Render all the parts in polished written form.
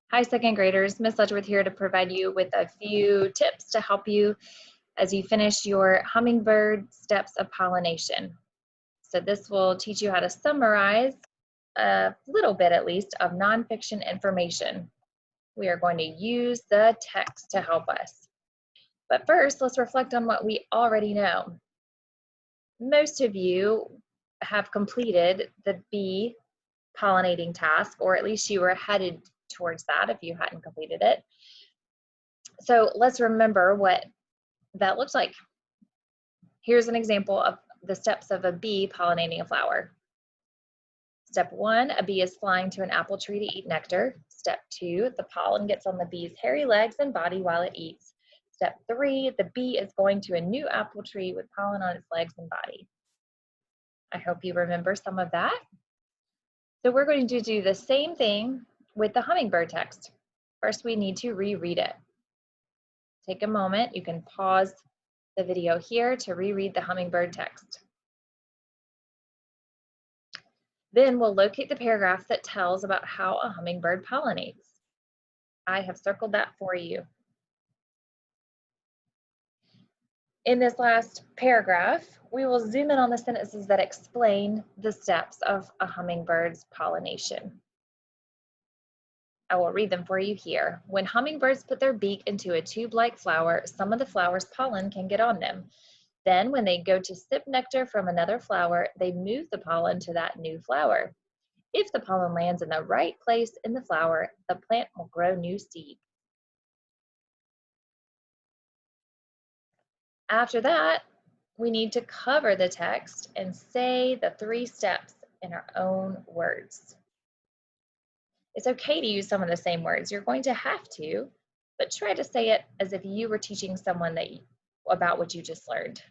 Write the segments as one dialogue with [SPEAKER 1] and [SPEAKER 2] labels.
[SPEAKER 1] Hi, second graders. Ms. Letchworth here to provide you with a few tips to help you as you finish your Hummingbird Steps of Pollination. So this will teach you how to summarize a little bit, at least, of nonfiction information. We are going to use the text to help us. But first, let's reflect on what we already know. Most of you have completed the bee pollinating task, or at least you were headed towards that if you hadn't completed it. So let's remember what that looks like. Here's an example of the steps of a bee pollinating a flower. Step 1, a bee is flying to an apple tree to eat nectar. Step 2, the pollen gets on the bee's hairy legs and body while it eats. Step 3, the bee is going to a new apple tree with pollen on its legs and body. I hope you remember some of that. So we're going to do the same thing with the Hummingbird text. First, we need to reread it. Take a moment. You can pause the video here to reread the Hummingbird text. Then we'll locate the paragraph that tells about how a hummingbird pollinates. I have circled that for you. In this last paragraph, we will zoom in on the sentences that explain the steps of a hummingbird's pollination. I will read them for you here. When hummingbirds put their beak into a tube-like flower, some of the flower's pollen can get on them. Then, when they go to sip nectar from another flower, they move the pollen to that new flower. If the pollen lands in the right place in the flower, the plant will grow new seed. After that, we need to cover the text and say the 3 steps in our own words. It's okay to use some of the same words. You're going to have to, but try to say it as if you were teaching someone about what you just learned.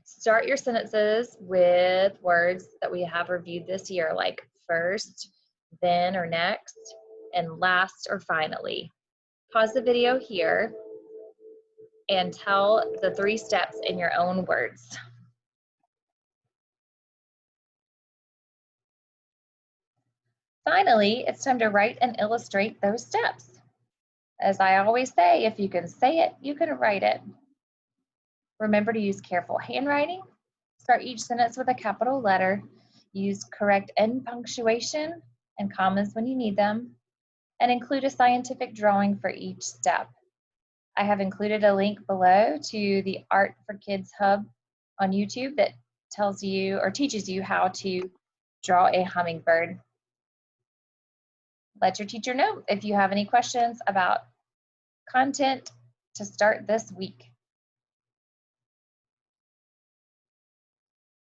[SPEAKER 1] Start your sentences with words that we have reviewed this year, like first, then or next, and last or finally. Pause the video here and tell the 3 steps in your own words. Finally, it's time to write and illustrate those steps. As I always say, if you can say it, you can write it. Remember to use careful handwriting. Start each sentence with a capital letter. Use correct end punctuation and commas when you need them. And include a scientific drawing for each step. I have included a link below to the Art for Kids Hub on YouTube that tells you or teaches you how to draw a hummingbird. Let your teacher know if you have any questions about content to start this week.